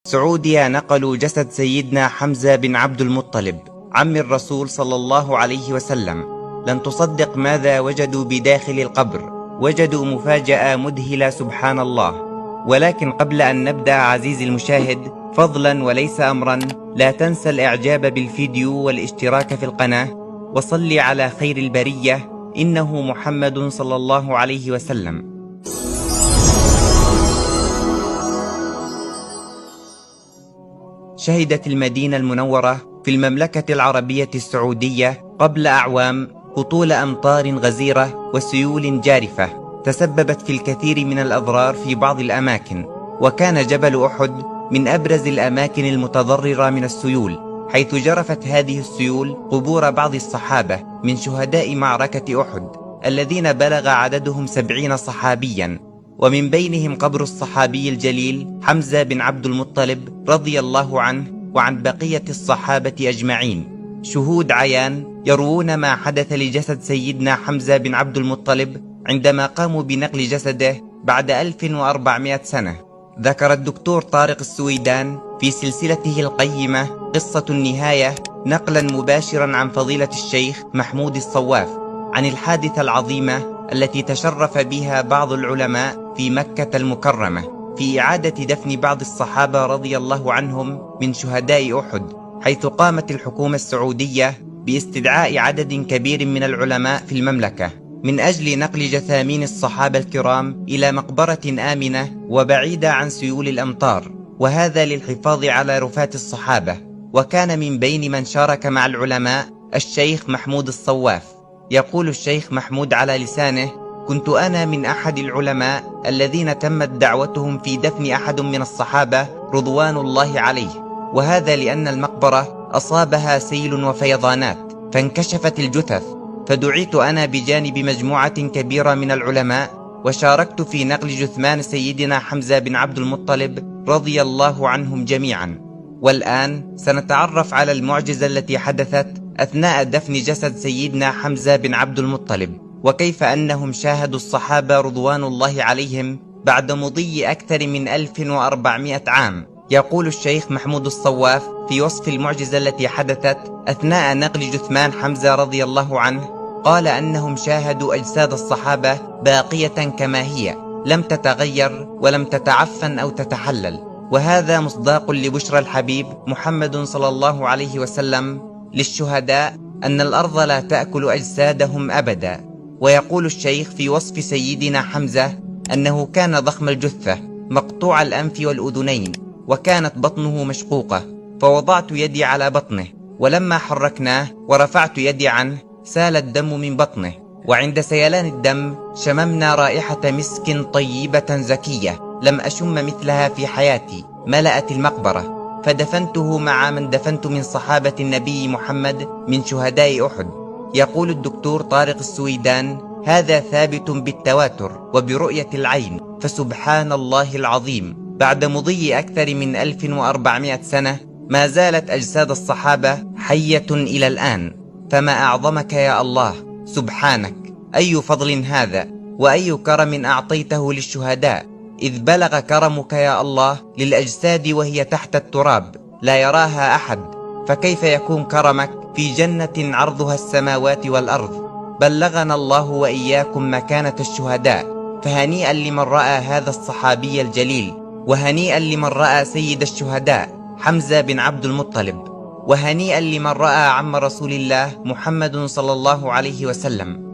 سعودية نقلوا جسد سيدنا حمزة بن عبد المطلب عم الرسول صلى الله عليه وسلم. لن تصدق ماذا وجدوا بداخل القبر. وجدوا مفاجأة مذهلة سبحان الله. ولكن قبل أن نبدأ عزيزي المشاهد، فضلا وليس أمرا، لا تنسى الإعجاب بالفيديو والاشتراك في القناة، وصل على خير البرية إنه محمد صلى الله عليه وسلم. شهدت المدينة المنورة في المملكة العربية السعودية قبل أعوام هطول أمطار غزيرة وسيول جارفة تسببت في الكثير من الأضرار في بعض الأماكن، وكان جبل أحد من أبرز الأماكن المتضررة من السيول، حيث جرفت هذه السيول قبور بعض الصحابة من شهداء معركة أحد الذين بلغ عددهم 70 صحابيا، ومن بينهم قبر الصحابي الجليل حمزة بن عبد المطلب رضي الله عنه وعن بقية الصحابة أجمعين. شهود عيان يروون ما حدث لجسد سيدنا حمزة بن عبد المطلب عندما قاموا بنقل جسده بعد 1400 سنة. ذكر الدكتور طارق السويدان في سلسلته القيمة قصة النهاية نقلا مباشرا عن فضيلة الشيخ محمود الصواف عن الحادثة العظيمة التي تشرف بها بعض العلماء في مكة المكرمة في إعادة دفن بعض الصحابة رضي الله عنهم من شهداء أحد، حيث قامت الحكومة السعودية باستدعاء عدد كبير من العلماء في المملكة من أجل نقل جثامين الصحابة الكرام إلى مقبرة آمنة وبعيدة عن سيول الأمطار، وهذا للحفاظ على رفات الصحابة. وكان من بين من شارك مع العلماء الشيخ محمود الصواف. يقول الشيخ محمود على لسانه: كنت أنا من أحد العلماء الذين تمت دعوتهم في دفن أحد من الصحابة رضوان الله عليه، وهذا لأن المقبرة أصابها سيل وفيضانات فانكشفت الجثث، فدعيت أنا بجانب مجموعة كبيرة من العلماء وشاركت في نقل جثمان سيدنا حمزة بن عبد المطلب رضي الله عنهم جميعا. والآن سنتعرف على المعجزة التي حدثت أثناء دفن جسد سيدنا حمزة بن عبد المطلب، وكيف أنهم شاهدوا الصحابة رضوان الله عليهم بعد مضي أكثر من 1400 عام. يقول الشيخ محمود الصواف في وصف المعجزة التي حدثت أثناء نقل جثمان حمزة رضي الله عنه، قال أنهم شاهدوا أجساد الصحابة باقية كما هي، لم تتغير ولم تتعفن أو تتحلل، وهذا مصداق لبشرى الحبيب محمد صلى الله عليه وسلم للشهداء أن الأرض لا تأكل أجسادهم أبدا. ويقول الشيخ في وصف سيدنا حمزة أنه كان ضخم الجثة مقطوع الأنف والأذنين، وكانت بطنه مشقوقة، فوضعت يدي على بطنه، ولما حركناه ورفعت يدي عنه سال الدم من بطنه، وعند سيلان الدم شممنا رائحة مسك طيبة زكية لم أشم مثلها في حياتي، ملأت المقبرة، فدفنته مع من دفنت من صحابة النبي محمد من شهداء أحد. يقول الدكتور طارق السويدان: هذا ثابت بالتواتر وبرؤية العين، فسبحان الله العظيم، بعد مضي أكثر من 1400 سنة ما زالت أجساد الصحابة حية إلى الآن. فما أعظمك يا الله، سبحانك، أي فضل هذا، وأي كرم أعطيته للشهداء، إذ بلغ كرمك يا الله للأجساد وهي تحت التراب لا يراها أحد، فكيف يكون كرمك في جنة عرضها السماوات والأرض؟ بلغنا الله وإياكم مكانة الشهداء، فهنيئا لمن رأى هذا الصحابي الجليل، وهنيئا لمن رأى سيد الشهداء حمزة بن عبد المطلب، وهنيئا لمن رأى عم رسول الله محمد صلى الله عليه وسلم.